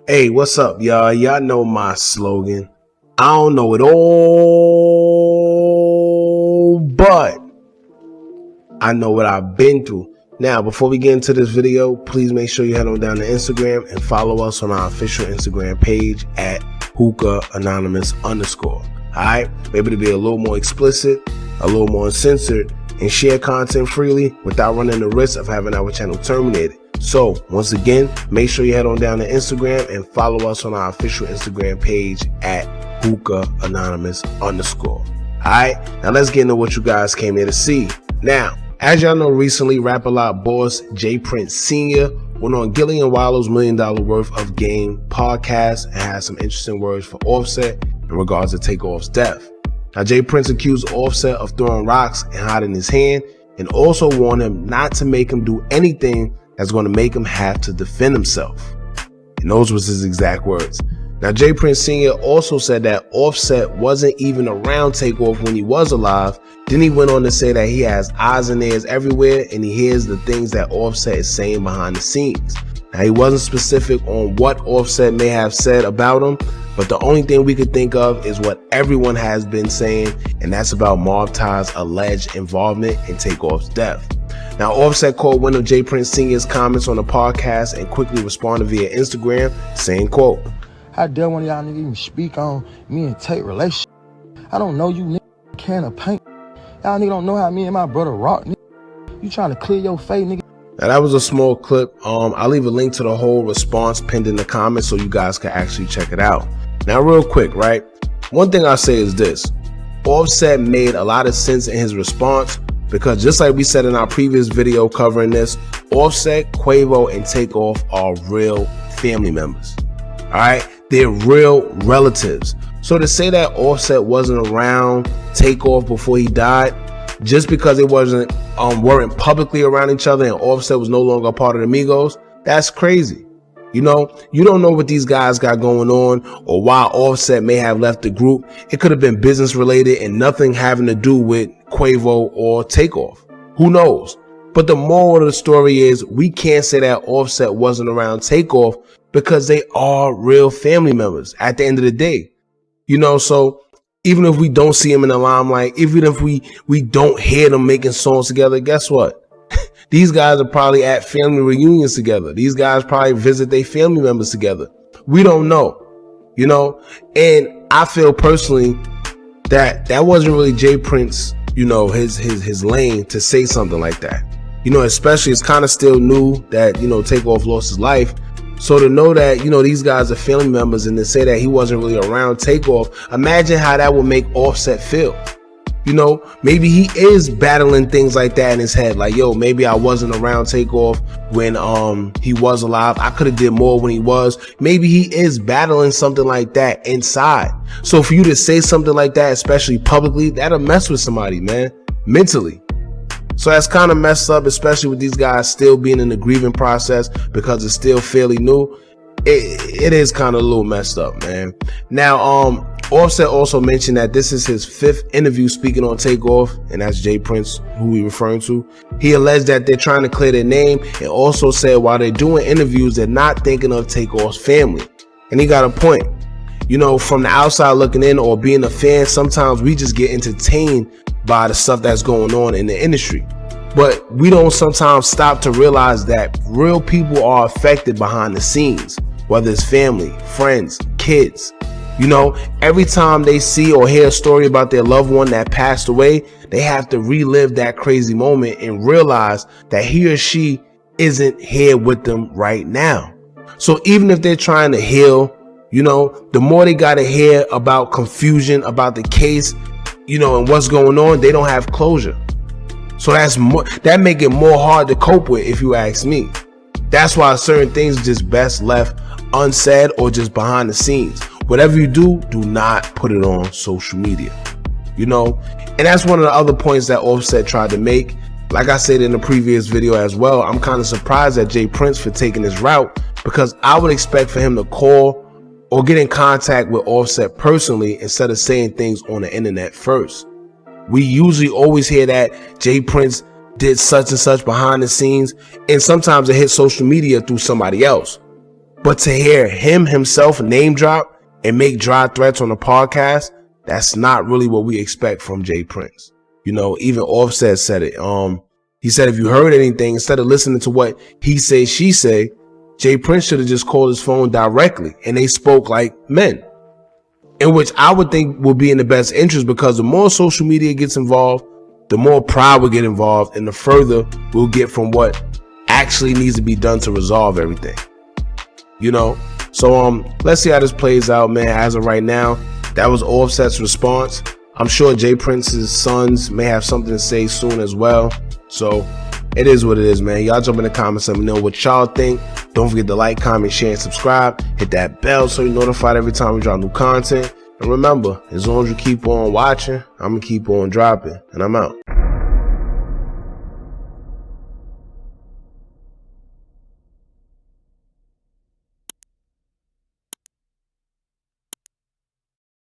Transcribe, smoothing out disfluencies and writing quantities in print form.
Hey, what's up, y'all? Y'all know my slogan. I don't know it all, but I know what I've been through. Now, before we get into this video, please make sure you head on down to Instagram and follow us on our official Instagram page at hookahanonymous_. Alright? Maybe to be a little more explicit, a little more uncensored, and share content freely without running the risk of having our channel terminated. So, once again, make sure you head on down to Instagram and follow us on our official Instagram page at hookahanonymous_. Alright, now let's get into what you guys came here to see. Now, as y'all know, recently, Rap-A-Lot boss J Prince Sr. went on Gillian Wallow's $1 Million Worth of Game podcast and had some interesting words for Offset in regards to Takeoff's death. Now, J Prince accused Offset of throwing rocks and hiding his hand, and also warned him not to make him do anything that's going to make him have to defend himself. And those was his exact words. Now, J Prince Sr. also said that Offset wasn't even around Takeoff when he was alive. Then he went on to say that he has eyes and ears everywhere and he hears the things that Offset is saying behind the scenes. Now, he wasn't specific on what Offset may have said about him, but the only thing we could think of is what everyone has been saying, and that's about Mob Ty's alleged involvement in Takeoff's death. Now, Offset caught wind of J Prince Sr.'s comments on the podcast and quickly responded via Instagram saying, quote, "How dare one of y'all niggas even speak on me and Tate relationship? I don't know you nigga can of paint. Y'all nigga don't know how me and my brother rock, nigga. You trying to clear your face, nigga." Now, that was a small clip. I'll leave a link to the whole response pinned in the comments so you guys can actually check it out. Now, real quick, right? One thing I'll say is this. Offset made a lot of sense in his response because just like we said in our previous video covering this, Offset, Quavo, and Takeoff are real family members. All right? They're real relatives. So to say that Offset wasn't around Takeoff before he died, just because it weren't publicly around each other and Offset was no longer a part of the Migos, that's crazy. You know, you don't know what these guys got going on or why Offset may have left the group. It could have been business related and nothing having to do with Quavo or Takeoff. Who knows? But the moral of the story is we can't say that Offset wasn't around Takeoff because they are real family members at the end of the day. You know, so even if we don't see them in the limelight, even if we don't hear them making songs together, guess what? These guys are probably at family reunions together. These guys probably visit their family members together. We don't know, you know? And I feel personally that that wasn't really J Prince, you know, his lane to say something like that. You know, especially it's kind of still new that, you know, Takeoff lost his life. So to know that, you know, these guys are family members and to say that he wasn't really around Takeoff, imagine how that would make Offset feel. You know, maybe he is battling things like that in his head. Like, yo, maybe I wasn't around Takeoff when he was alive. I could have did more when he was. Maybe he is battling something like that inside. So for you to say something like that, especially publicly, that'll mess with somebody, man, mentally. So that's kind of messed up, especially with these guys still being in the grieving process because it's still fairly new. It is kind of a little messed up, man. Now, Offset also mentioned that this is his 5th interview speaking on Takeoff, and that's J Prince, who we referring to. He alleged that they're trying to clear their name and also said while they're doing interviews, they're not thinking of Takeoff's family. And he got a point. You know, from the outside looking in or being a fan, sometimes we just get entertained by the stuff that's going on in the industry. But we don't sometimes stop to realize that real people are affected behind the scenes, whether it's family, friends, kids. You know, every time they see or hear a story about their loved one that passed away, they have to relive that crazy moment and realize that he or she isn't here with them right now. So even if they're trying to heal, you know, the more they got to hear about confusion about the case, you know, and what's going on, they don't have closure. So that make it more hard to cope with, if you ask me. That's why certain things just best left unsaid or just behind the scenes. Whatever you do, do not put it on social media, you know? And that's one of the other points that Offset tried to make. Like I said in the previous video as well, I'm kind of surprised at J Prince for taking this route because I would expect for him to call or get in contact with Offset personally instead of saying things on the internet first. We usually always hear that J Prince did such and such behind the scenes, and sometimes it hits social media through somebody else. But to hear him himself name drop and make dry threats on the podcast, that's not really what we expect from Jay Prince. You know, even Offset said it. He said if you heard anything, instead of listening to what he say, she say, Jay Prince should have just called his phone directly and they spoke like men. In which I would think would be in the best interest, because the more social media gets involved, the more pride will get involved and the further we'll get from what actually needs to be done to resolve everything. You know? So let's see how this plays out, man. As of right now, that was Offset's response. I'm sure Jay Prince's sons may have something to say soon as well. So it is what it is, man. Y'all jump in the comments, let me know what y'all think. Don't forget to like, comment, share, and subscribe. Hit that bell so you're notified every time we drop new content. And remember, as long as you keep on watching, I'm going to keep on dropping. And I'm out.